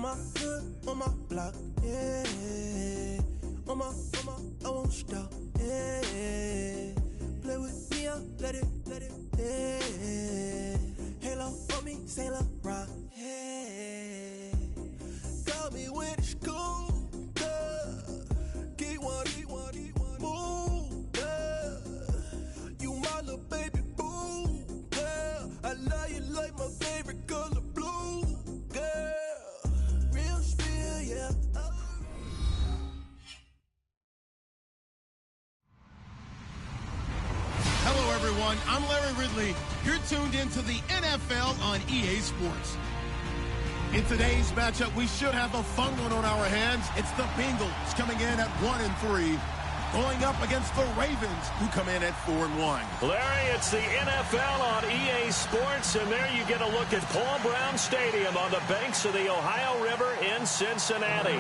my hood, on my block, yeah. On my, I won't stop, yeah. Play with me, I let it, yeah. Halo on me, Saint Laurent, yeah. Got me when it's cool, yeah. Get one, move, yeah. You my little baby boo, yeah. I love you like my favorite color blue, girl. Real spill, yeah. Hello, everyone. I'm Larry Ridley. You're tuned into the NFL on EA Sports. In today's matchup, we should have a fun one on our hands. It's the Bengals coming in at 1-3, going up against the Ravens, who come in at 4-1. Larry, it's the NFL on EA Sports, and there you get a look at Paul Brown Stadium on the banks of the Ohio River in Cincinnati.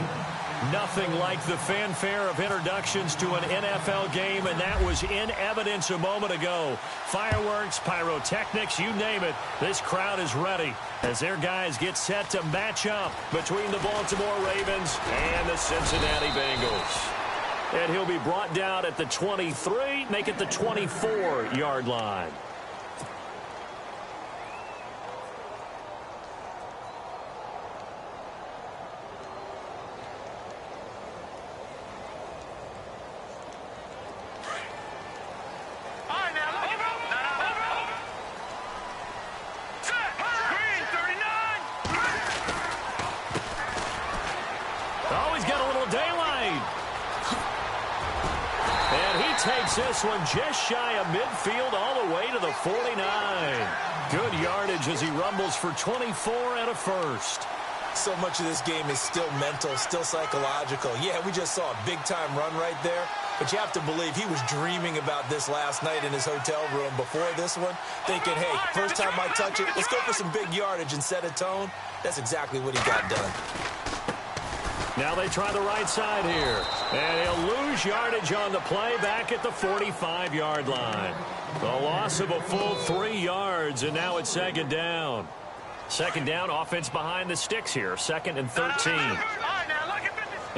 Nothing like the fanfare of introductions to an NFL game, and that was in evidence a moment ago. Fireworks, pyrotechnics, you name it. This crowd is ready as their guys get set to match up between the Baltimore Ravens and the Cincinnati Bengals. And he'll be brought down at the 23, make it the 24-yard line. Takes this one just shy of midfield all the way to the 49. Good yardage as he rumbles for 24 and a first. So much of this game is still mental, still psychological. Yeah, we just saw a big-time run right there, but you have to believe he was dreaming about this last night in his hotel room before this one, thinking, hey, first time I touch it, let's go for some big yardage and set a tone. That's exactly what he got done. Now they try the right side here. And he'll lose yardage on the play back at the 45-yard line. The loss of a full 3 yards, and now it's second down. Second down, offense behind the sticks here. 2nd and 13.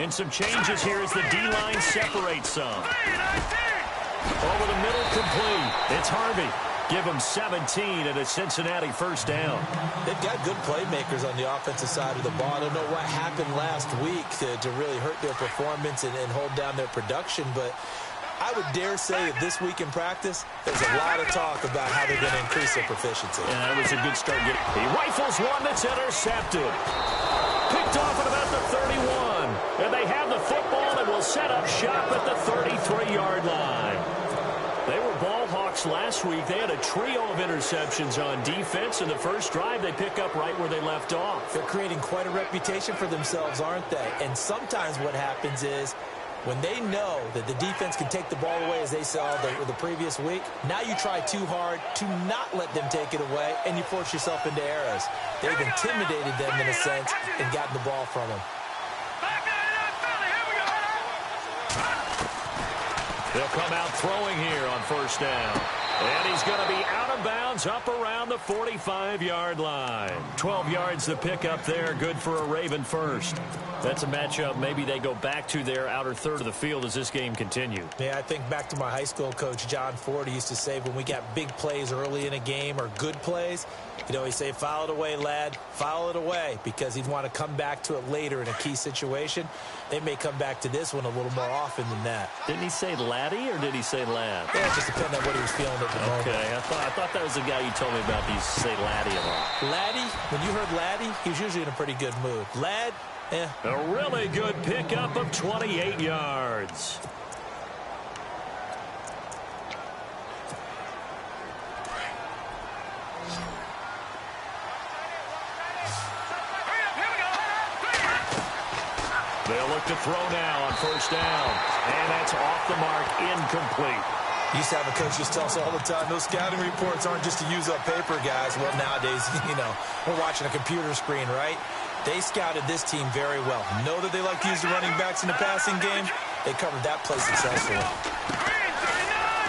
And some changes here as the D-line separates some. Over the middle, complete. It's Harvey. Give them 17 and a Cincinnati first down. They've got good playmakers on the offensive side of the ball. I don't know what happened last week to really hurt their performance and hold down their production, but I would dare say that this week in practice, there's a lot of talk about how they're going to increase their proficiency. Yeah, that was a good start. He rifles one that's intercepted. Picked off at about the 31. And they have the football and will set up shop at the 33-yard line. They were ball hawks last week. They had a trio of interceptions on defense. In the first drive, they pick up right where they left off. They're creating quite a reputation for themselves, aren't they? And sometimes what happens is when they know that the defense can take the ball away, as they saw the previous week, now you try too hard to not let them take it away, and you force yourself into errors. They've intimidated them in a sense and gotten the ball from them. They'll come out throwing here on first down. And he's going to be out of bounds up around the 45-yard line. 12 yards to pick up there. Good for a Raven first. That's a matchup maybe they go back to their outer third of the field as this game continues. Yeah, I think back to my high school coach, John Ford. He used to say when we got big plays early in a game or good plays, you know, he'd say, foul it away, lad, foul it away, because he'd want to come back to it later in a key situation. They may come back to this one a little more often than that. Didn't he say laddie or did he say lad? Yeah, it just depended on what he was feeling at the moment. Okay, I thought that was the guy you told me about. He used to say laddie a lot. Laddie, when you heard laddie, he was usually in a pretty good mood. Lad, eh. A really good pickup of 28 yards. They'll look to throw now on first down. And that's off the mark, incomplete. Used to have a coach just tell us all the time, those scouting reports aren't just to use up paper, guys. Well, nowadays, you know, we're watching a computer screen, right? They scouted this team very well. Know that they like to use the running backs in the passing game. They covered that play successfully.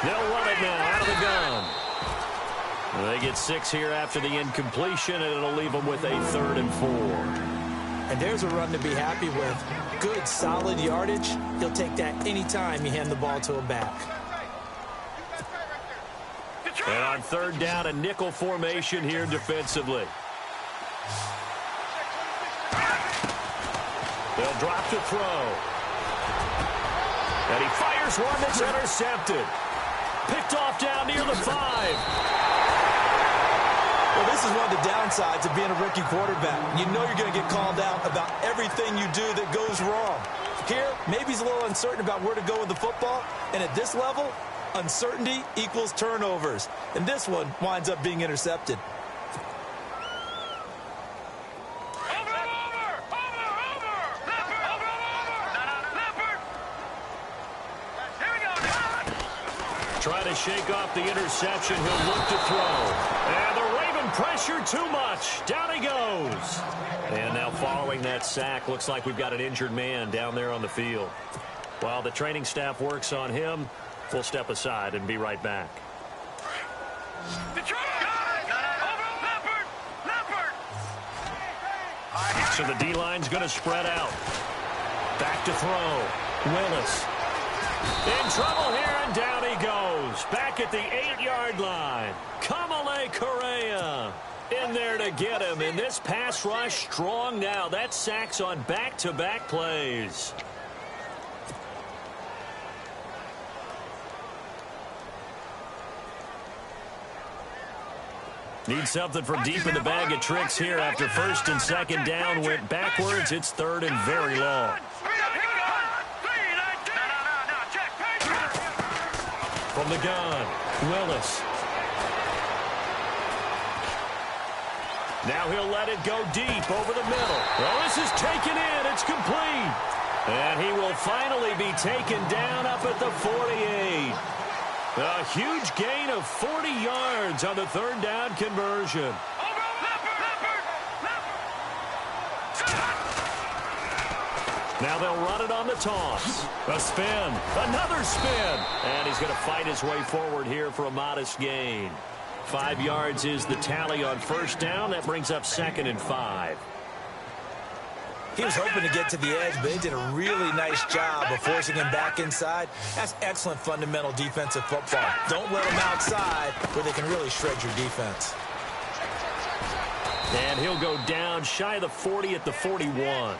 They'll run it now out of the gun. They get 6 here after the incompletion, and it'll leave them with a 3rd and 4. And there's a run to be happy with. Good, solid yardage. He'll take that anytime you hand the ball to him back. And on third down, a nickel formation here defensively. They'll drop to throw. And he fires one that's intercepted. Picked off down near the 5. Well, this is one of the downsides of being a rookie quarterback. You know you're going to get called out about everything you do that goes wrong. Here, maybe he's a little uncertain about where to go with the football. And at this level, uncertainty equals turnovers. And this one winds up being intercepted. Trying to shake off the interception. He'll look to throw. And the Raven pressure too much. Down he goes. And now following that sack, looks like we've got an injured man down there on the field. While the training staff works on him, we'll step aside and be right back. So the D-line's going to spread out. Back to throw. Willis. In trouble here, and down he goes. Back at the 8-yard line. Kamale Correa in there to get him. And this pass rush strong now. That's sacks on back-to-back plays. Need something from deep in the bag of tricks here after first and second down went backwards. It's third and very long. From the gun, Willis. Now he'll let it go deep over the middle. Well, this is taken in. It's complete. And he will finally be taken down up at the 48. A huge gain of 40 yards on the third down conversion. Now they'll run it on the toss. A spin. Another spin. And he's going to fight his way forward here for a modest gain. 5 yards is the tally on first down. That brings up 2nd and 5. He was hoping to get to the edge, but they did a really nice job of forcing him back inside. That's excellent fundamental defensive football. Don't let him outside where they can really shred your defense. And he'll go down shy of the 40 at the 41.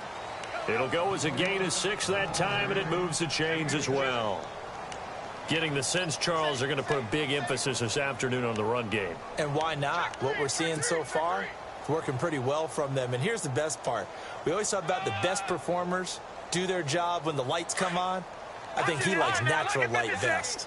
It'll go as a gain of 6 that time, and it moves the chains as well. Getting the sense, Charles, they're going to put a big emphasis this afternoon on the run game. And why not? What we're seeing so far, it's working pretty well from them. And here's the best part. We always talk about the best performers do their job when the lights come on. I think he likes natural light best.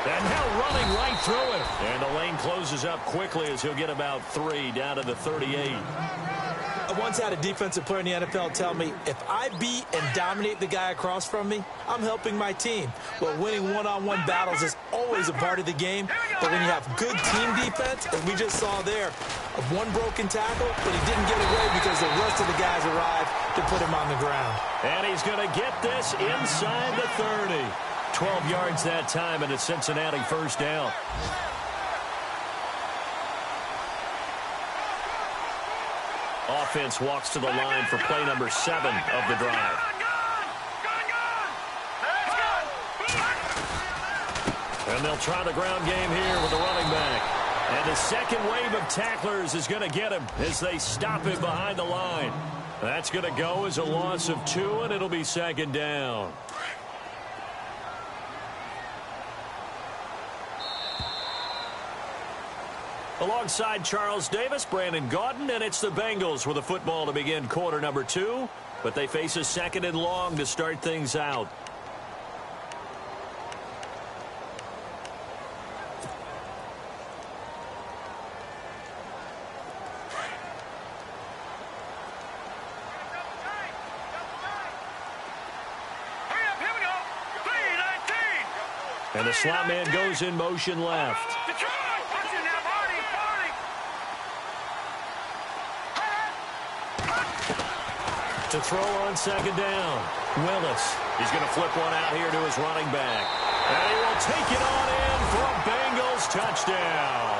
And now running right through it. And the lane closes up quickly as he'll get about 3 down to the 38. I once had a defensive player in the NFL tell me, if I beat and dominate the guy across from me, I'm helping my team. Well, winning one-on-one battles is always a part of the game, but when you have good team defense, as we just saw there, of one broken tackle, but he didn't get away because the rest of the guys arrived to put him on the ground. And he's going to get this inside the 30. 12 yards that time, and a Cincinnati first down. Offense walks to the line for play number 7 of the drive. And they'll try the ground game here with the running back. And the second wave of tacklers is going to get him as they stop him behind the line. That's going to go as a loss of 2, and it'll be second down. Alongside Charles Davis, Brandon Gaudin, and it's the Bengals with a football to begin quarter number 2. But they face a 2nd and long to start things out. And the slot man goes in motion left. To throw on second down. Willis. He's going to flip one out here to his running back. And he will take it on in for a Bengals touchdown.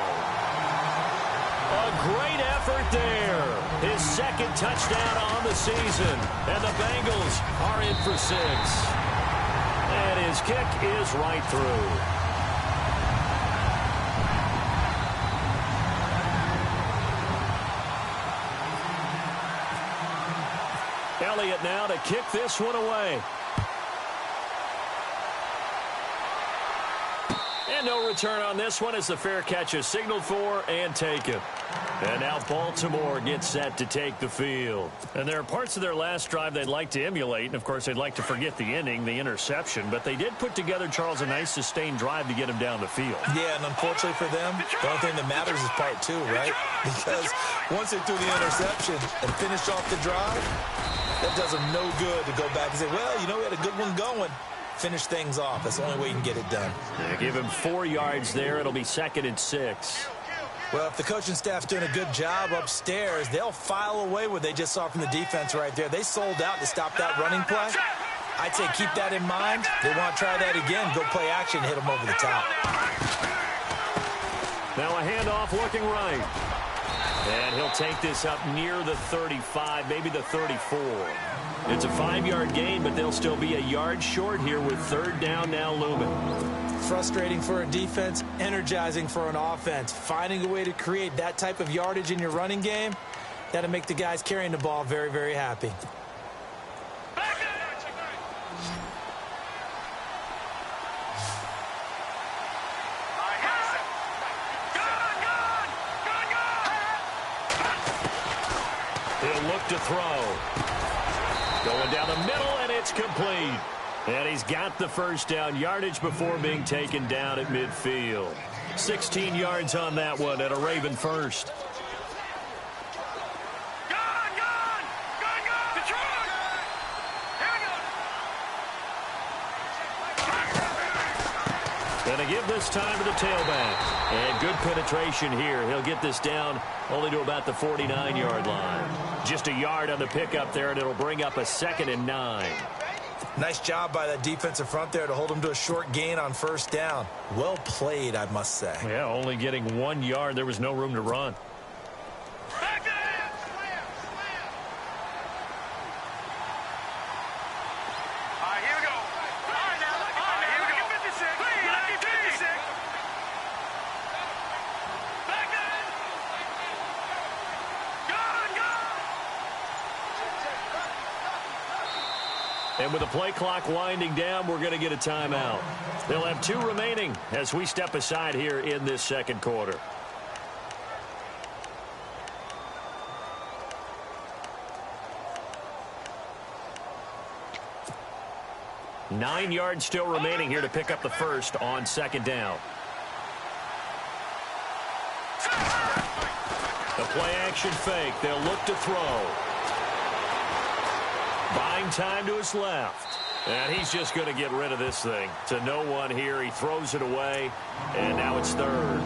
A great effort there. His second touchdown on the season. And the Bengals are in for 6. And his kick is right through. Elliott now to kick this one away. And no return on this one as the fair catch is signaled for and taken. And now Baltimore gets set to take the field. And there are parts of their last drive they'd like to emulate. And, of course, they'd like to forget the inning, the interception. But they did put together, Charles, a nice sustained drive to get him down the field. Yeah, and unfortunately for them, the only thing that matters is part 2, right? Because once they threw the interception and finished off the drive, that does them no good to go back and say, well, you know, we had a good one going. Finish things off. That's the only way you can get it done. They give him 4 yards there. It'll be 2nd and 6. Well, if the coaching staff's doing a good job upstairs, they'll file away what they just saw from the defense right there. They sold out to stop that running play. I'd say keep that in mind. They want to try that again. Go play action, hit them over the top. Now a handoff looking right. And he'll take this up near the 35, maybe the 34. It's a 5-yard gain, but they'll still be a yard short here with 3rd down now looming. Frustrating for a defense, energizing for an offense. Finding a way to create that type of yardage in your running game, that'll make the guys carrying the ball very, very happy. He'll look to throw. Going down the middle, and it's complete. And he's got the first down yardage before being taken down at midfield. 16 yards on that one and a Raven first. And to give this time to the tailback. And good penetration here. He'll get this down only to about the 49-yard line. Just a yard on the pickup there, and it'll bring up a 2nd and 9. Nice job by that defensive front there to hold him to a short gain on first down. Well played, I must say. Yeah, only getting 1 yard. There was no room to run. And with the play clock winding down, we're going to get a timeout. They'll have 2 remaining as we step aside here in this second quarter. Nine yards still remaining here to pick up the first on 2nd down. The play action fake. They'll look to throw. Buying time to his left. And he's just going to get rid of this thing. To no one here. He throws it away. And now it's 3rd.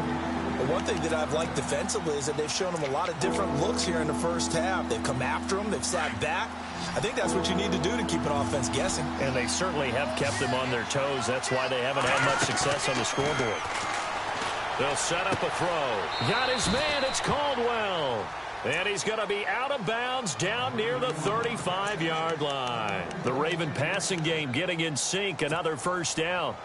But one thing that I've liked defensively is that they've shown him a lot of different looks here in the first half. They've come after him. They've sat back. I think that's what you need to do to keep an offense guessing. And they certainly have kept them on their toes. That's why they haven't had much success on the scoreboard. They'll set up a throw. Got his man. It's Caldwell. And he's going to be out of bounds down near the 35-yard line. The Raven passing game getting in sync. Another first down.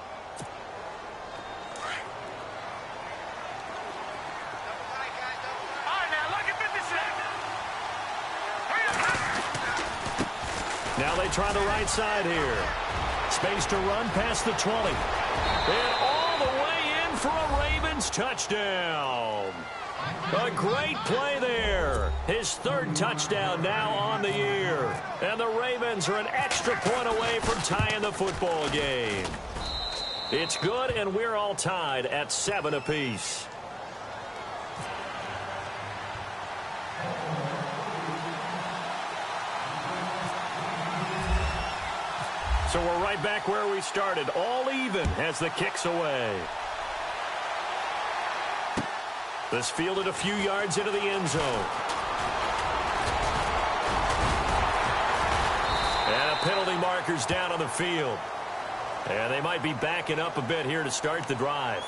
Now they try the right side here. Space to run past the 20. And all the way in for a Ravens touchdown. A great play there. His 3rd touchdown now on the year. And the Ravens are an extra point away from tying the football game. It's good, and we're all tied at 7 apiece. So we're right back where we started, all even as the kick's away. This fielded a few yards into the end zone. And a penalty marker's down on the field. And they might be backing up a bit here to start the drive.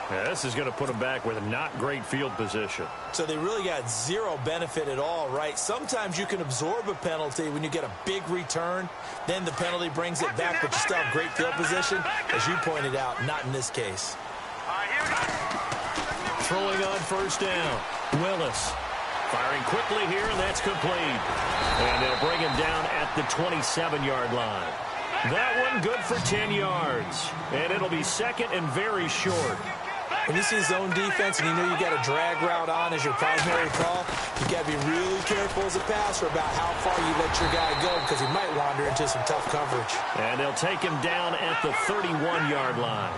Yeah, this is going to put them back with not great field position. So they really got zero benefit at all, right? Sometimes you can absorb a penalty when you get a big return. Then the penalty brings it back, but you still have great field position. As you pointed out, not in this case. Throwing on first down. Willis firing quickly here, and that's complete. And they'll bring him down at the 27-yard line. That one good for 10 yards. And it'll be second and very short. When you see zone defense and you know you got a drag route on as your primary call, you got to be really careful as a passer about how far you let your guy go because he might wander into some tough coverage. And they'll take him down at the 31-yard line.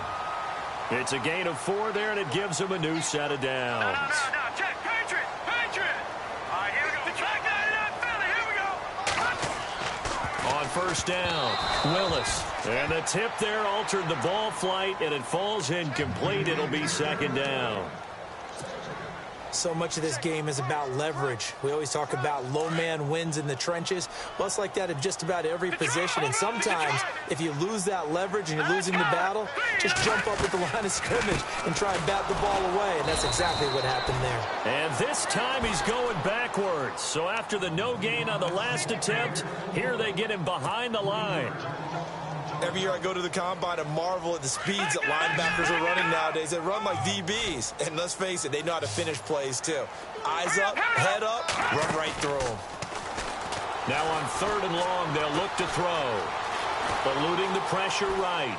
It's a gain of 4 there, and it gives him a new set of downs. No, check. Patriot. All right, here we go. Track that up, Philly. Here we go. On first down, Willis. And the tip there altered the ball flight, and it falls incomplete. It'll be second down. So much of this game is about leverage. We always talk about low man wins in the trenches. Well, it's like that in just about every position. And sometimes, if you lose that leverage and you're losing the battle, just jump up at the line of scrimmage and try and bat the ball away. And that's exactly what happened there. And this time he's going backwards. So after the no gain on the last attempt, here they get him behind the line. Every year I go to the combine and marvel at the speeds that linebackers are running nowadays. They run like DBs. And let's face it, they know how to finish plays too. Eyes up, head up, run right through them. Now on 3rd and long, they'll look to throw. Eluding the pressure right.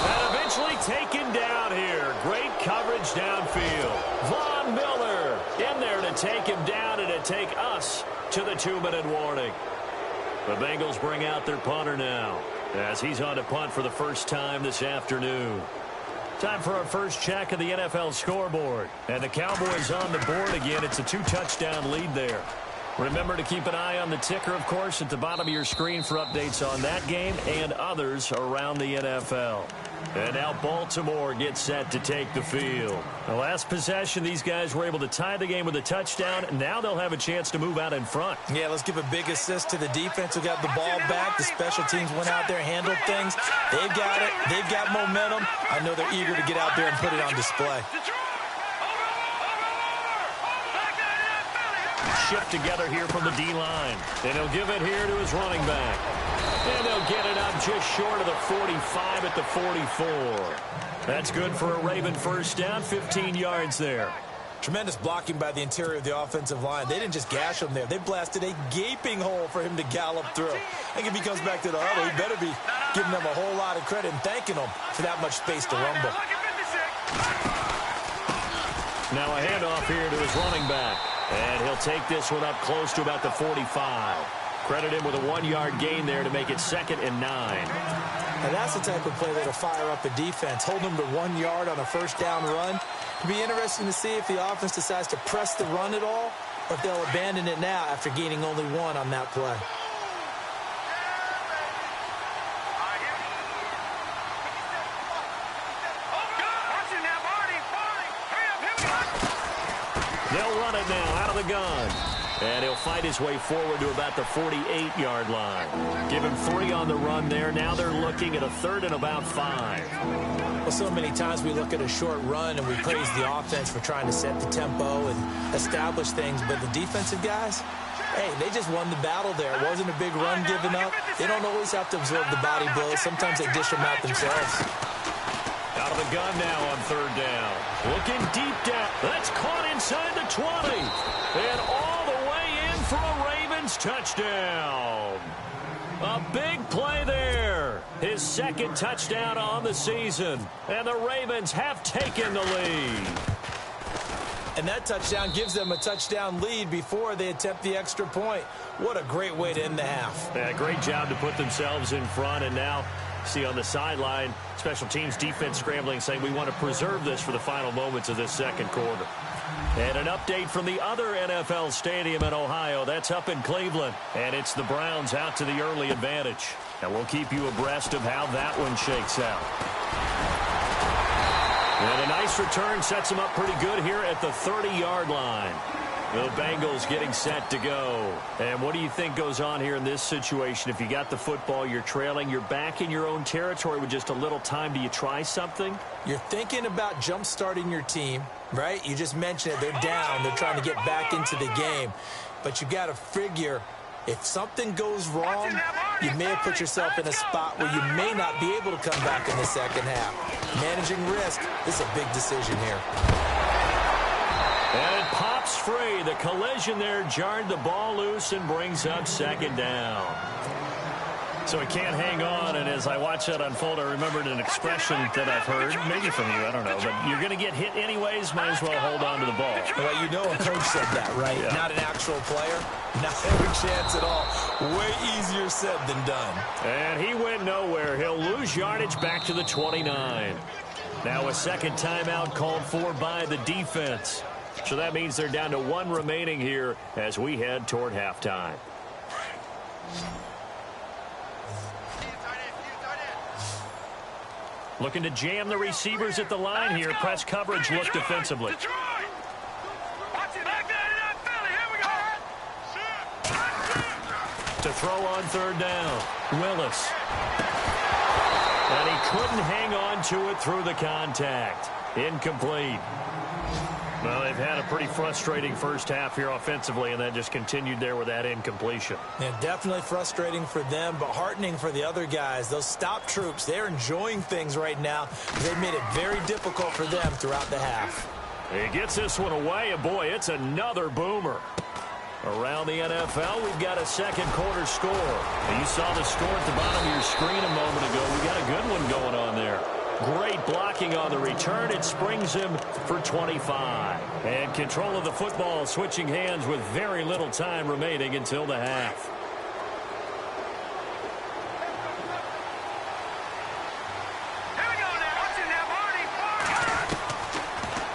And eventually taken down here. Great coverage downfield. Von Miller in there to take him down and to take us to the 2-minute warning. The Bengals bring out their punter now as he's on to punt for the first time this afternoon. Time for our first check of the NFL scoreboard. And the Cowboys on the board again. It's a 2-touchdown lead there. Remember to keep an eye on the ticker, of course, at the bottom of your screen for updates on that game and others around the NFL. And now Baltimore gets set to take the field. The last possession, these guys were able to tie the game with a touchdown. Now they'll have a chance to move out in front. Yeah, let's give a big assist to the defense who got the ball back. The special teams went out there, handled things. They've got it. They've got momentum. I know they're eager to get out there and put it on display. Shift together here from the D-line. And he'll give it here to his running back. And they'll get it up just short of the 45 at the 44. That's good for a Raven first down, 15 yards there. Tremendous blocking by the interior of the offensive line. They didn't just gash him there. They blasted a gaping hole for him to gallop through. I think if he comes back to the huddle, he better be giving them a whole lot of credit and thanking them for that much space to rumble. Now a handoff here to his running back. And he'll take this one up close to about the 45. Credit him with a 1-yard gain there to make it 2nd and 9. Now that's the type of play that'll fire up a defense. Hold them to 1 yard on a first down run. It'll be interesting to see if the offense decides to press the run at all or if they'll abandon it now after gaining only 1 on that play. They'll run it now out of the gun. And he'll fight his way forward to about the 48-yard line. Give him 3 on the run there. Now they're looking at a 3rd and about 5. Well, so many times we look at a short run and we praise the offense for trying to set the tempo and establish things. But the defensive guys, hey, they just won the battle there. It wasn't a big run given up. They don't always have to absorb the body blows. Sometimes they dish them out themselves. Out of the gun now on 3rd down. Looking deep down. That's caught inside the 20. And all the way in for a Ravens touchdown. A big play there. His 2nd touchdown on the season. And the Ravens have taken the lead. And that touchdown gives them a touchdown lead before they attempt the extra point. What a great way to end the half. Yeah, great job to put themselves in front. And now, see on the sideline, special teams defense scrambling, saying we want to preserve this for the final moments of this 2nd quarter. And an update from the other NFL stadium in Ohio. That's up in Cleveland. And it's the Browns out to the early advantage. And we'll keep you abreast of how that one shakes out. And a nice return sets him up pretty good here at the 30-yard line. The Bengals getting set to go. And what do you think goes on here in this situation? If you got the football, you're trailing, you're back in your own territory with just a little time. Do you try something? You're thinking about jump-starting your team, right? You just mentioned it. They're down. They're trying to get back into the game. But you got to figure if something goes wrong, you may have put yourself in a spot where you may not be able to come back in the second half. Managing risk, this is a big decision here. And it pops free. The collision there jarred the ball loose and brings up second down. So he can't hang on, and as I watch that unfold, I remembered an expression that I've heard, maybe from you, I don't know, but you're going to get hit anyways, might as well hold on to the ball. Well, you know a coach said that, right? Yeah. Not an actual player. Not every chance at all. Way easier said than done. And he went nowhere. He'll lose yardage back to the 29. Now a second timeout called for by the defense. So that means they're down to one remaining here as we head toward halftime. Looking to jam the receivers at the line here. Press coverage look defensively. To throw on third down, Willis. And he couldn't hang on to it through the contact. Incomplete. Well, they've had a pretty frustrating first half here offensively, and that just continued there with that incompletion. Yeah, definitely frustrating for them, but heartening for the other guys. Those stop troops, they're enjoying things right now. They made it very difficult for them throughout the half. He gets this one away, and boy, it's another boomer. Around the NFL, we've got a second quarter score. And you saw the score at the bottom of your screen a moment ago. We got a good one going on there. Great blocking on the return. It springs him for 25. And control of the football switching hands with very little time remaining until the half.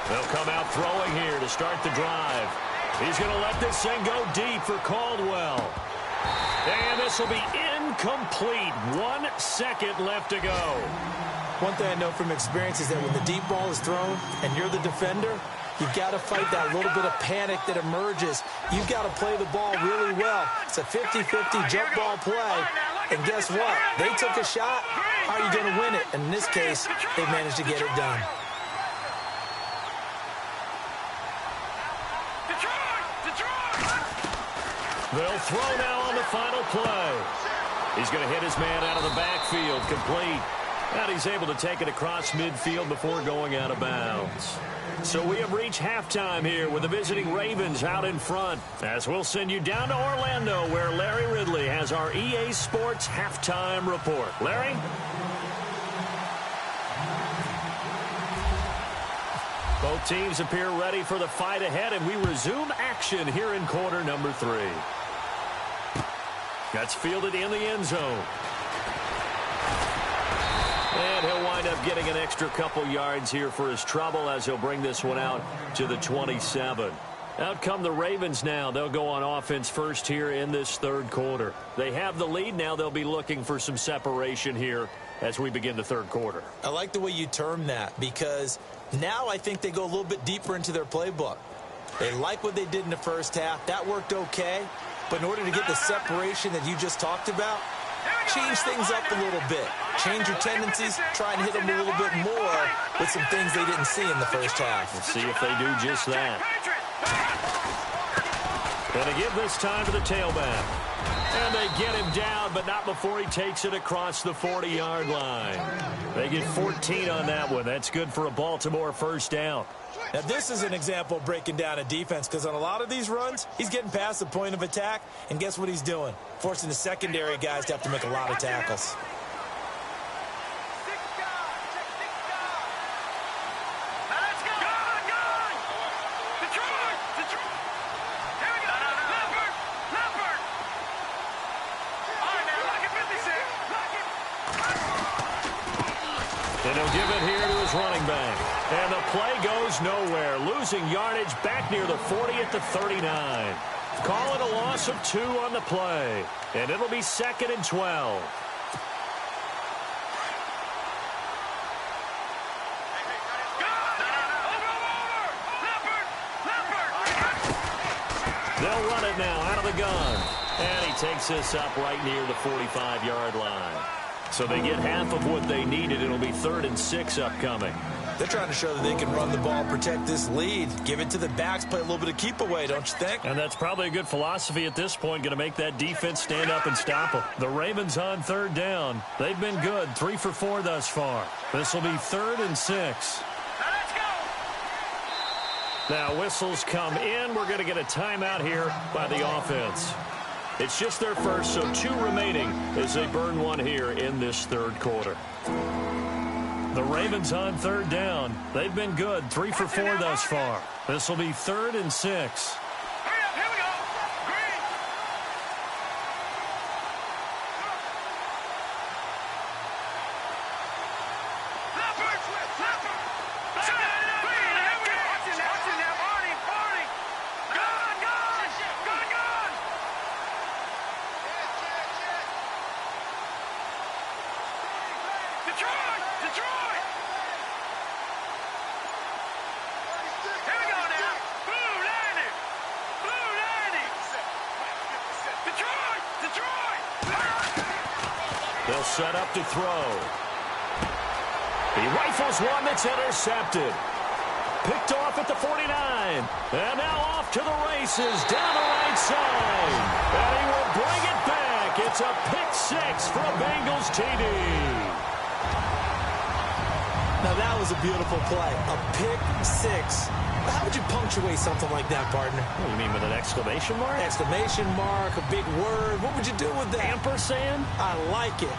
They'll come out throwing here to start the drive. He's going to let this thing go deep for Caldwell. And this will be incomplete. 1 second left to go. One thing I know from experience is that when the deep ball is thrown and you're the defender, you've got to fight that little bit of panic that emerges. You've got to play the ball really well. It's a 50-50 jump ball play. And guess what? They took a shot. How are you going to win it? And in this case, they managed to get it done. They'll throw now on the final play. He's going to hit his man out of the backfield, complete. And he's able to take it across midfield before going out of bounds. So we have reached halftime here with the visiting Ravens out in front. As we'll send you down to Orlando where Larry Ridley has our EA Sports halftime report. Larry? Both teams appear ready for the fight ahead, and we resume action here in quarter number 3. That's fielded in the end zone. And he'll wind up getting an extra couple yards here for his trouble as he'll bring this one out to the 27. Out come the Ravens now. They'll go on offense first here in this third quarter. They have the lead now. They'll be looking for some separation here as we begin the third quarter. I like the way you term that because now I think they go a little bit deeper into their playbook. They like what they did in the first half. That worked okay. But in order to get the separation that you just talked about, change things up a little bit. Change your tendencies, try and hit them a little bit more with some things they didn't see in the first half. Let's see if they do just that. And they give this time to the tailback. And they get him down, but not before he takes it across the 40-yard line. They get 14 on that one. That's good for a Baltimore first down. Now, this is an example of breaking down a defense because on a lot of these runs, he's getting past the point of attack, and guess what he's doing? Forcing the secondary guys to have to make a lot of tackles. And he'll give it here to his running back. And the play goes nowhere. Losing yardage back near the 40 at the 39. Call it a loss of 2 on the play. And it'll be 2nd and 12. gun. And he takes this up right near the 45-yard line. So they get half of what they needed. It'll be 3rd and 6 upcoming. They're trying to show that they can run the ball, protect this lead. Give it to the backs, play a little bit of keep away, don't you think? And that's probably a good philosophy at this point, going to make that defense stand up and stop them. The Ravens on 3rd down. They've been good, 3 for 4 thus far. This will be 3rd and 6. Now let's go. Now whistles come in. We're going to get a timeout here by the offense. It's just their first, so 2 remaining as they burn one here in this 3rd quarter. The Ravens on 3rd down. They've been good, 3 for 4 thus far. This will be 3rd and 6. Hurry up, here we go. Green. Leopard. Green, here we go. Watch it now, Barney. Gun. Detroit. Here we go now. Blue landing. Detroit. They'll set up to throw. He rifles one that's intercepted. Picked off at the 49. And now off to the races down the right side. And he will bring it back. It's a pick 6 for a Bengals TD. Now that was a beautiful play. A pick 6. How would you punctuate something like that, partner? What do you mean, with an exclamation mark? Exclamation mark, a big word. What would you do with that? Ampersand? I like it.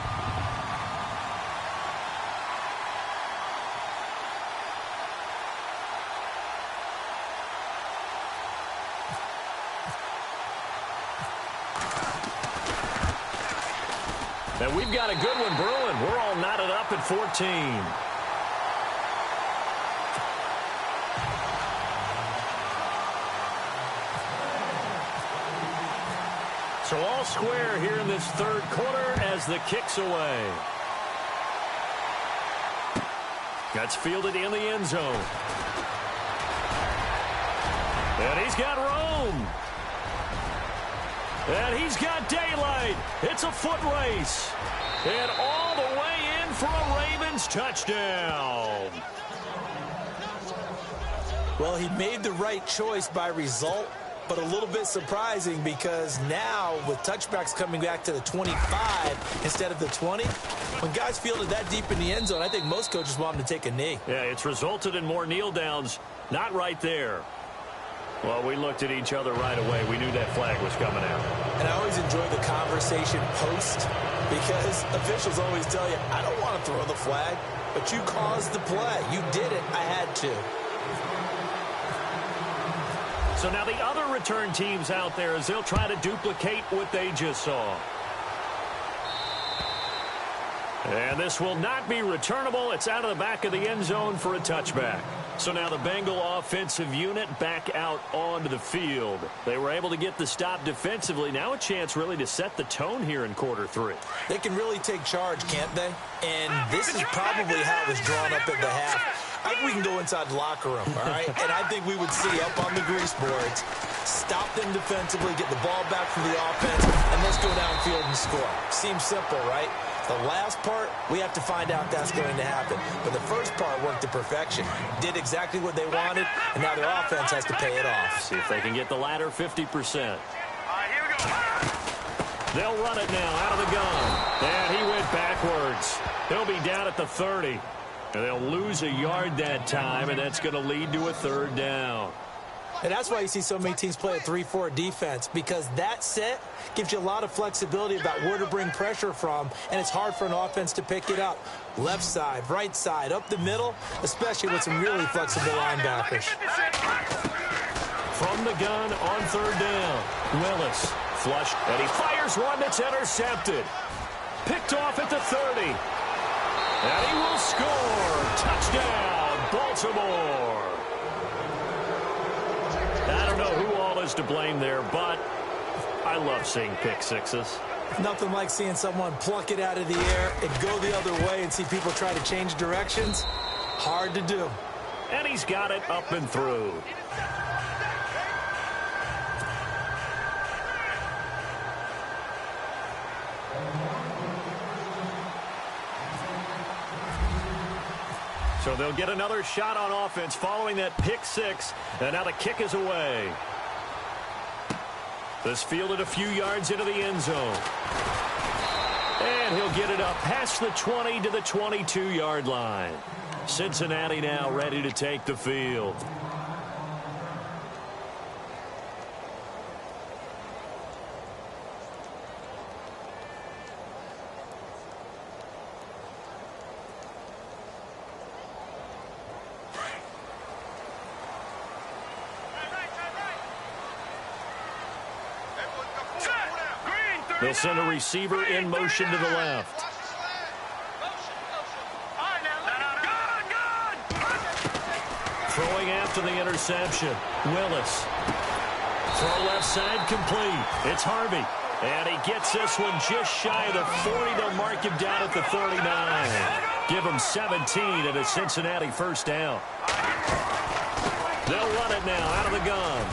And we've got a good one brewing. We're all knotted up at 14. So all square here in this 3rd quarter as the kick's away. That's fielded in the end zone. And he's got room. And he's got daylight. It's a foot race. And all the way in for a Ravens touchdown. Well, he made the right choice by result, but a little bit surprising because now with touchbacks coming back to the 25 instead of the 20, when guys fielded that deep in the end zone, I think most coaches want him to take a knee. Yeah, it's resulted in more kneel downs. Not right there. Well, we looked at each other right away. We knew that flag was coming out. And I always enjoy the conversation post because officials always tell you, I don't want to throw the flag, but you caused the play. You did it. I had to. So now the other return teams out there as they'll try to duplicate what they just saw. And this will not be returnable. It's out of the back of the end zone for a touchback. So now the Bengal offensive unit back out onto the field. They were able to get the stop defensively. Now a chance really to set the tone here in quarter 3. They can really take charge, can't they? And this is probably how it was drawn up at the half. I think we can go inside the locker room, all right? And I think we would see up on the grease boards, stop them defensively, get the ball back from the offense, and let's go downfield and score. Seems simple, right? The last part, we have to find out that's going to happen. But the first part worked to perfection. Did exactly what they wanted, and now their offense has to pay it off. See if they can get the latter 50%. Here we go. They'll run it now out of the gun. And he went backwards. He'll be down at the 30. And they'll lose a yard that time, and that's going to lead to a 3rd down. And that's why you see so many teams play a 3-4 defense, because that set gives you a lot of flexibility about where to bring pressure from, and it's hard for an offense to pick it up. Left side, right side, up the middle, especially with some really flexible linebackers. From the gun on 3rd down, Willis flushed, and he fires one that's intercepted. Picked off at the 30. And he will score. Touchdown, Baltimore. I don't know who all is to blame there, but I love seeing pick sixes. Nothing like seeing someone pluck it out of the air and go the other way and see people try to change directions. Hard to do. And he's got it up and through. So they'll get another shot on offense following that pick six. And now the kick is away. This fielded a few yards into the end zone. And he'll get it up past the 20 to the 22-yard line. Cincinnati now ready to take the field. They'll send a receiver in motion to the left. Throwing after the interception. Willis. Throw left side complete. It's Harvey. And he gets this one just shy of the 40. They'll mark him down at the 39. Give him 17 at a Cincinnati first down. They'll run it now out of the gun.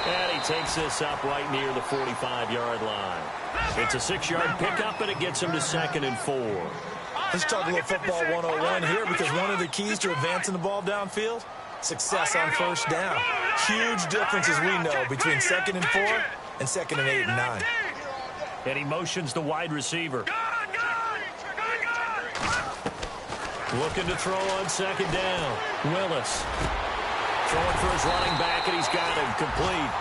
And he takes this up right near the 45-yard line. It's a 6-yard pickup, and it gets him to 2nd and 4. Let's talk a little football 101 here, because one of the keys to advancing the ball downfield, success on first down. Huge difference, as we know, between 2nd and 4 and 2nd and 8 and 9. And he motions the wide receiver. Looking to throw on 2nd down. Willis. Throwing for his running back, and he's got him complete.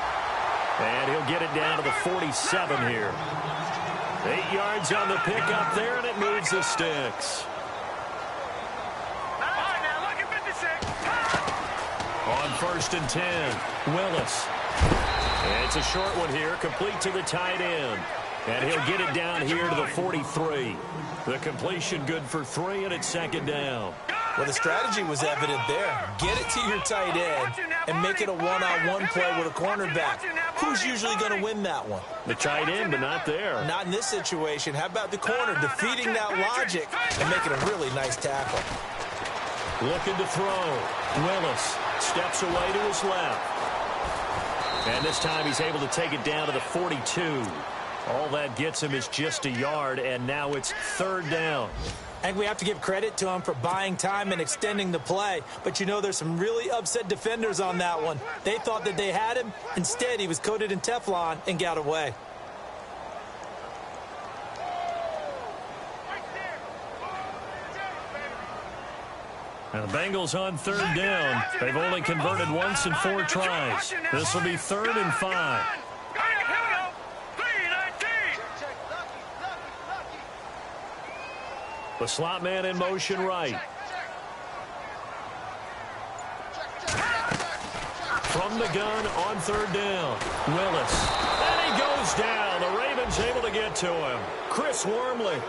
And he'll get it down to the 47 here. 8 yards on the pickup there, and it moves the sticks. On 1st and 10, Willis. And it's a short one here, complete to the tight end. And he'll get it down here to the 43. The completion good for 3, and it's 2nd down. Well, the strategy was evident there. Get it to your tight end and make it a one-on-one play with a cornerback. Who's usually going to win that one? The tight end, but not there. Not in this situation. How about the corner defeating that logic and making a really nice tackle? Looking to throw. Willis steps away to his left. And this time he's able to take it down to the 42. All that gets him is just a yard, and now it's 3rd down. I think we have to give credit to him for buying time and extending the play. But, you know, there's some really upset defenders on that one. They thought that they had him. Instead, he was coated in Teflon and got away. Now the Bengals on 3rd down. They've only converted once in 4 tries. This will be 3rd and 5. The slot man in motion right. From the gun on 3rd down. Willis. And he goes down. The Ravens able to get to him. Chris Wormley.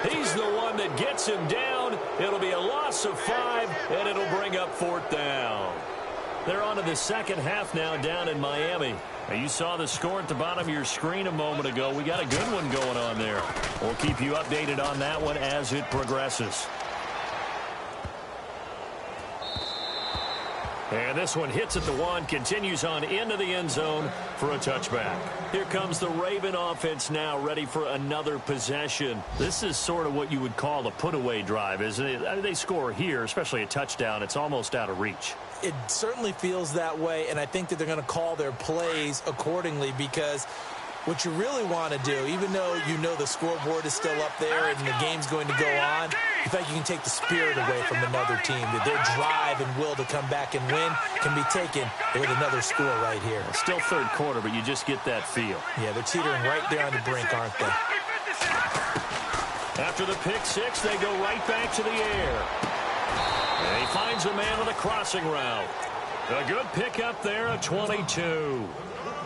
He's the one that gets him down. It'll be a loss of 5, and it'll bring up 4th down. They're on to the second half now down in Miami. Now, you saw the score at the bottom of your screen a moment ago. We got a good one going on there. We'll keep you updated on that one as it progresses. And this one hits at the 1, continues on into the end zone for a touchback. Here comes the Raven offense now, ready for another possession. This is sort of what you would call a put-away drive, isn't it? I mean, they score here, especially a touchdown. It's almost out of reach. It certainly feels that way, and I think that they're going to call their plays accordingly, because what you really want to do, even though you know the scoreboard is still up there and the game's going to go on, in fact, you can take the spirit away from another team. That their drive and will to come back and win can be taken with another score right here. It's still 3rd quarter, but you just get that feel. Yeah, they're teetering right there on the brink, aren't they? After the pick 6, they go right back to the air. And he finds a man on a crossing route. A good pickup there at 22.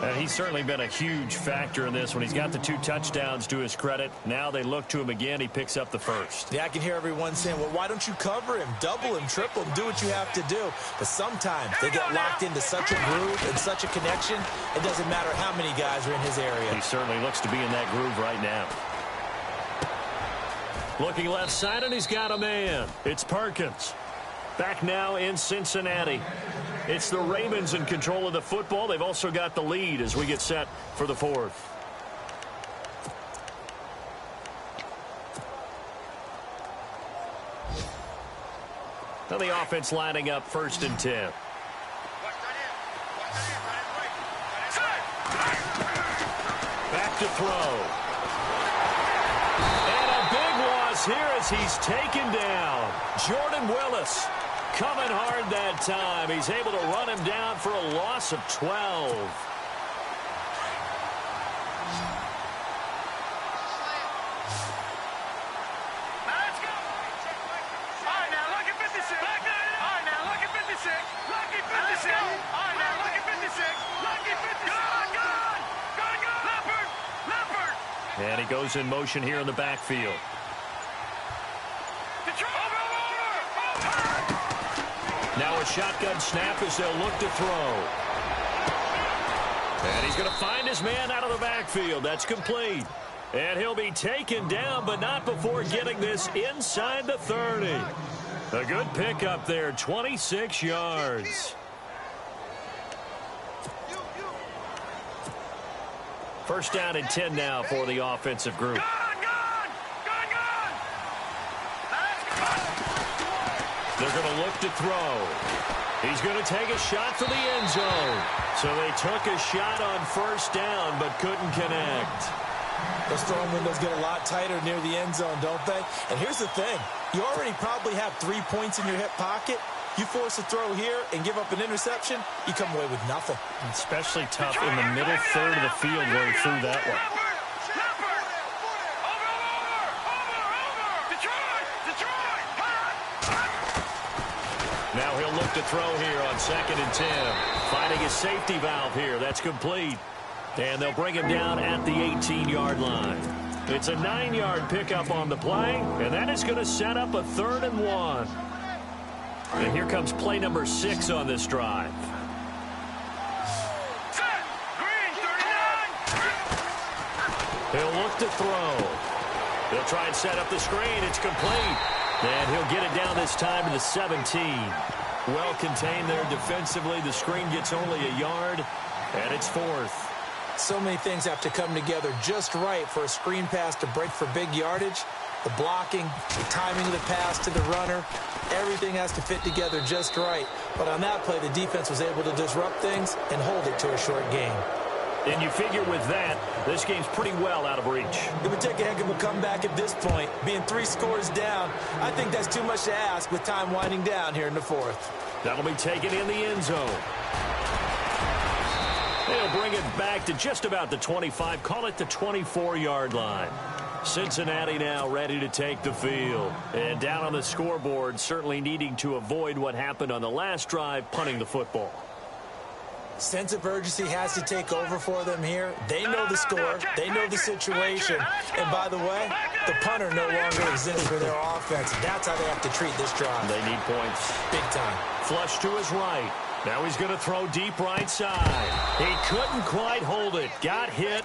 And he's certainly been a huge factor in this one. He's got the 2 touchdowns to his credit. Now they look to him again. He picks up the 1st. Yeah, I can hear everyone saying, well, why don't you cover him, double him, triple him, do what you have to do. But sometimes they get locked into such a groove and such a connection, it doesn't matter how many guys are in his area. He certainly looks to be in that groove right now. Looking left side, and he's got a man. It's Perkins. Back now in Cincinnati. It's the Ravens in control of the football. They've also got the lead as we get set for the 4th. And the offense lining up 1st and 10. Back to throw. And a big loss here as he's taken down. Jordan Willis coming hard that time. He's able to run him down for a loss of 12. And he goes in motion here in the backfield. Now a shotgun snap as they'll look to throw. And he's going to find his man out of the backfield. That's complete. And he'll be taken down, but not before getting this inside the 30. A good pickup there, 26 yards. First down and 10 now for the offensive group. They're going to look to throw. He's going to take a shot for the end zone. So they took a shot on first down but couldn't connect. Those throwing windows get a lot tighter near the end zone, don't they? And here's the thing. You already probably have 3 points in your hip pocket. You force a throw here and give up an interception, you come away with nothing. Especially tough in the middle third of the field where he threw that one. Now he'll look to throw here on 2nd and 10. Finding his safety valve here. That's complete. And they'll bring him down at the 18-yard line. It's a 9-yard pickup on the play, and that is going to set up a 3rd and 1. And here comes play number 6 on this drive. He'll look to throw. He'll try and set up the screen. It's complete. And he'll get it down this time to the 17. Well contained there defensively. The screen gets only a yard, and it's 4th. So many things have to come together just right for a screen pass to break for big yardage. The blocking, the timing of the pass to the runner, everything has to fit together just right. But on that play, the defense was able to disrupt things and hold it to a short game. And you figure with that, this game's pretty well out of reach. It would take a heck of a comeback at this point. Being 3 scores down, I think that's too much to ask with time winding down here in the 4th. That'll be taken in the end zone. They'll bring it back to just about the 25, call it the 24-yard line. Cincinnati now ready to take the field. And down on the scoreboard, certainly needing to avoid what happened on the last drive, punting the football. Sense of urgency has to take over for them here. They know the score. They know the situation. And by the way, the punter no longer exists for their offense. That's how they have to treat this drive. They need points. Big time. Flush to his right. Now he's going to throw deep right side. He couldn't quite hold it. Got hit.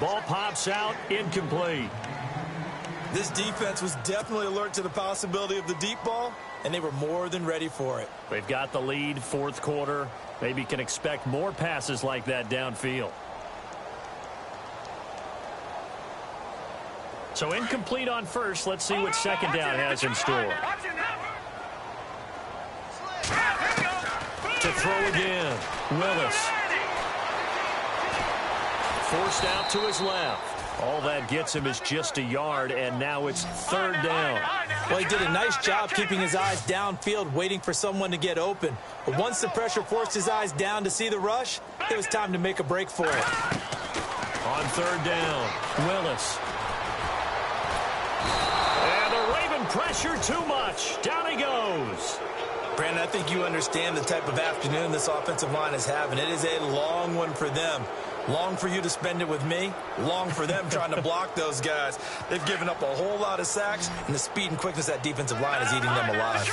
Ball pops out. Incomplete. This defense was definitely alert to the possibility of the deep ball, and they were more than ready for it. They've got the lead, 4th quarter. Maybe can expect more passes like that downfield. So incomplete on first. Let's see what 2nd down has in store. To throw again. Willis. Forced out to his left. All that gets him is just a yard, and now it's 3rd down. Well, he did a nice job keeping his eyes downfield, waiting for someone to get open. But once the pressure forced his eyes down to see the rush, it was time to make a break for it. On 3rd down, Willis. And the Raven pressure too much. Down he goes. Brandon, I think you understand the type of afternoon this offensive line is having. It is a long one for them. Long for you to spend it with me. Long for them trying to block those guys. They've given up a whole lot of sacks, and the speed and quickness of that defensive line is eating them alive.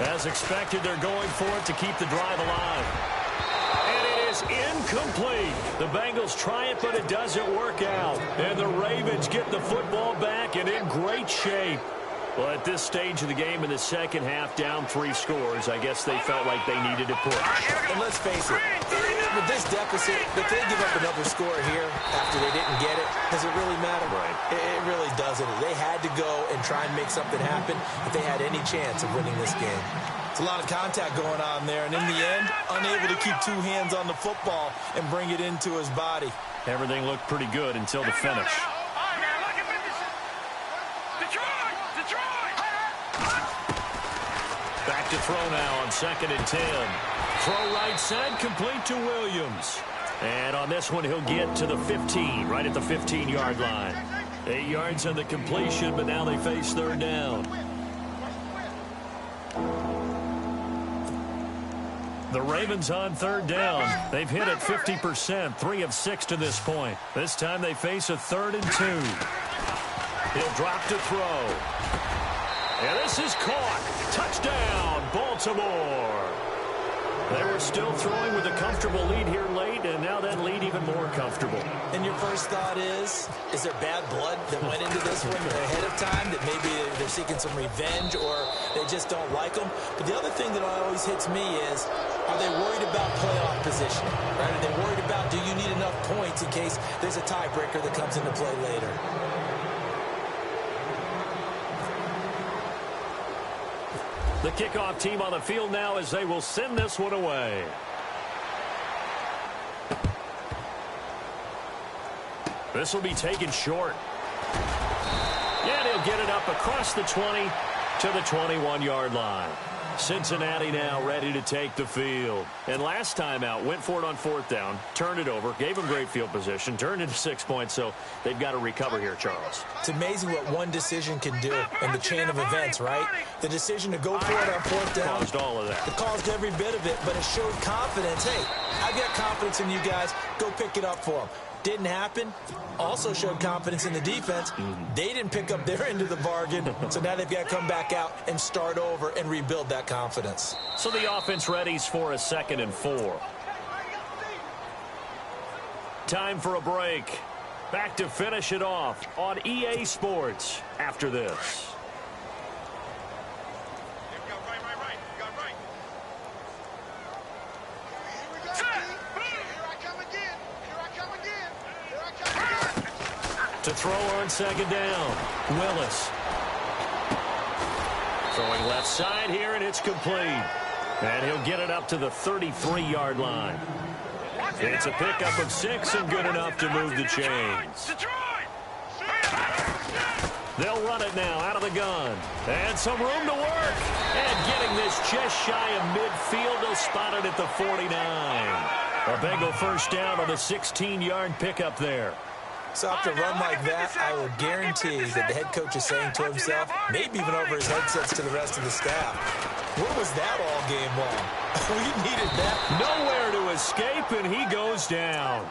As expected, they're going for it to keep the drive alive. And it is incomplete. The Bengals try it, but it doesn't work out. And the Ravens get the football back and in great shape. Well, at this stage of the game in the second half, down 3 scores, I guess they felt like they needed to push. And let's face it, with this deficit, if they give up another score here after they didn't get it, does it really matter? Right. It really doesn't. They had to go and try and make something happen if they had any chance of winning this game. It's a lot of contact going on there, and in the end, unable to keep 2 hands on the football and bring it into his body. Everything looked pretty good until the finish. Back to throw now on 2nd and 10. Throw right side, complete to Williams. And on this one, he'll get to the 15, right at the 15-yard line. 8 yards on the completion, but now they face 3rd down. The Ravens on 3rd down. They've hit it 50%, 3 of 6 to this point. This time they face a 3rd and 2. He'll drop to throw. And this is caught. Touchdown, Baltimore. They were still throwing with a comfortable lead here late, and now that lead even more comfortable. And your first thought is there bad blood that went into this one ahead of time, that maybe they're seeking some revenge or they just don't like them? But the other thing that always hits me is, are they worried about playoff positioning? Right? Are they worried about, do you need enough points in case there's a tiebreaker that comes into play later? The kickoff team on the field now as they will send this one away. This will be taken short. And he'll get it up across the 20 to the 21-yard line. Cincinnati now ready to take the field. And last time out, went for it on 4th down, turned it over, gave them great field position, turned into 6 points, so they've got to recover here, Charles. It's amazing what one decision can do in the chain of events, right? The decision to go for it on 4th down. Caused all of that. It caused every bit of it, but it showed confidence. Hey, I've got confidence in you guys. Go pick it up for them. Didn't happen. Also showed confidence in the defense. They didn't pick up their end of the bargain, so now they've got to come back out and start over and rebuild that confidence. So the offense readies for a 2nd and 4. Time for a break. Back to finish it off on EA Sports after this. To throw on 2nd down, Willis. Throwing left side here, and it's complete. And he'll get it up to the 33-yard line. It's a pickup of 6 and good enough to move the chains. They'll run it now out of the gun. And some room to work. And getting this just shy of midfield, they'll spot it at the 49. A Bengal first down on the 16-yard pickup there. So after a run like that, I will guarantee that the head coach is saying to himself, maybe even over his headsets to the rest of the staff, where was that all game long? We needed that. Nowhere to escape, and he goes down.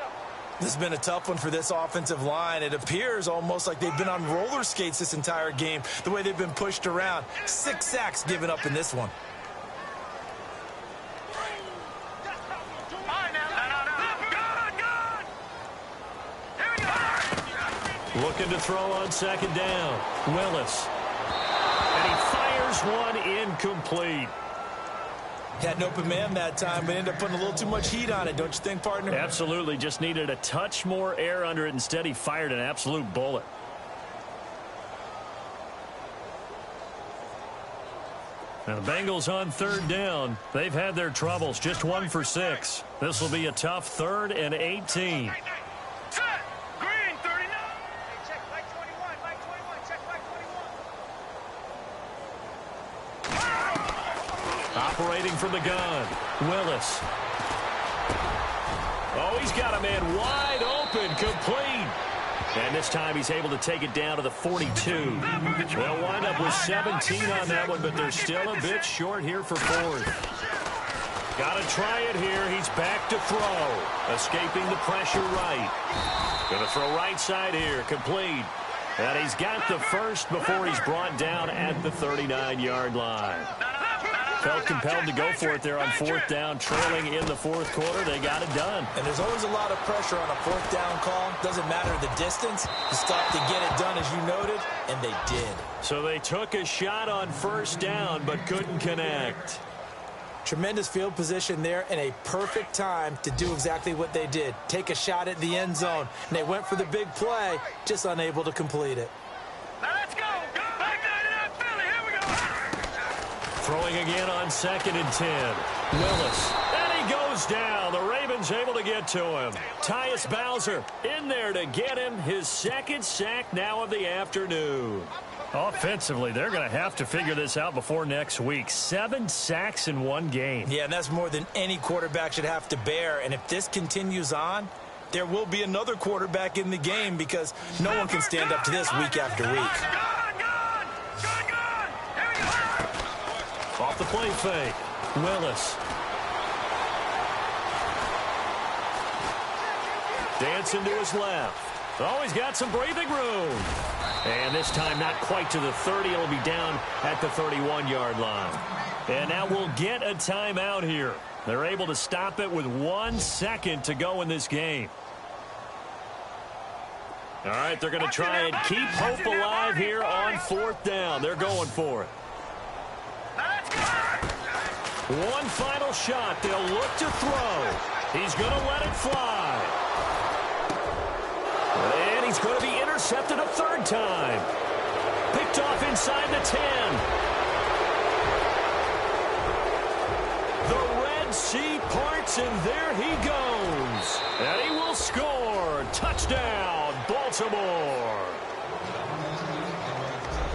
This has been a tough one for this offensive line. It appears almost like they've been on roller skates this entire game, the way they've been pushed around. 6 sacks given up in this one. Looking to throw on 2nd down. Willis. And he fires one incomplete. Had an open man that time, but ended up putting a little too much heat on it, don't you think, partner? Absolutely. Just needed a touch more air under it. Instead, he fired an absolute bullet. Now, the Bengals on 3rd down. They've had their troubles. Just 1 for 6. This will be a tough 3rd and 18. Operating from the gun, Willis. Oh, he's got a man wide open, complete. And this time he's able to take it down to the 42. They'll wind up with 17 on that one, but they're still a bit short here for 4th. Got to try it here. He's back to throw. Escaping the pressure right. Going to throw right side here, complete. And he's got the first before he's brought down at the 39-yard line. felt compelled to go for it there on fourth down, trailing in the fourth quarter. They got it done. And there's always a lot of pressure on a fourth down call. Doesn't matter the distance. You stop to get it done, as you noted, and they did. So they took a shot on first down but couldn't connect. Tremendous field position there and a perfect time to do exactly what they did. Take a shot at the end zone. And they went for the big play, just unable to complete it. Now let's go. Back 99 Philly. Here we go. Throwing again on 2nd and 10. Willis. And he goes down. The Ravens able to get to him. Tyus Bowser in there to get him. His second sack now of the afternoon. Offensively, they're going to have to figure this out before next week. 7 sacks in one game. Yeah, and that's more than any quarterback should have to bear. And if this continues on, there will be another quarterback in the game because no one can stand up to this week after week. Off the play fake. Willis. Dancing to his left. Oh, he's got some breathing room. And this time not quite to the 30. It'll be down at the 31-yard line. And now we'll get a timeout here. They're able to stop it with 1 second to go in this game. All right, they're going to try and keep hope alive here on 4th down. They're going for it. One final shot. They'll look to throw. He's going to let it fly. And he's going to be intercepted a 3rd time. Picked off inside the 10. The Red Sea parts, and there he goes. And he will score. Touchdown, Baltimore.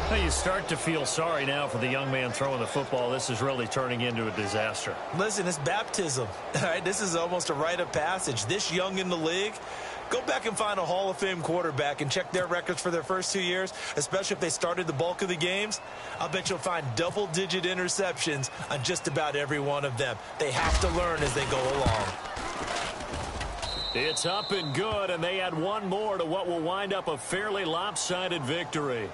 Now you start to feel sorry now for the young man throwing the football. This is really turning into a disaster. Listen, it's baptism. All right, this is almost a rite of passage. This young in the league, go back and find a Hall of Fame quarterback and check their records for their first 2 years, especially if they started the bulk of the games. I'll bet you'll find double-digit interceptions on just about every one of them. They have to learn as they go along. It's up and good, and they add one more to what will wind up a fairly lopsided victory.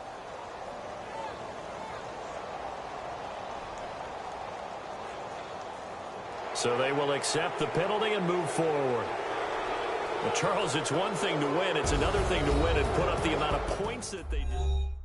So they will accept the penalty and move forward. But Charles, it's one thing to win. It's another thing to win and put up the amount of points that they did.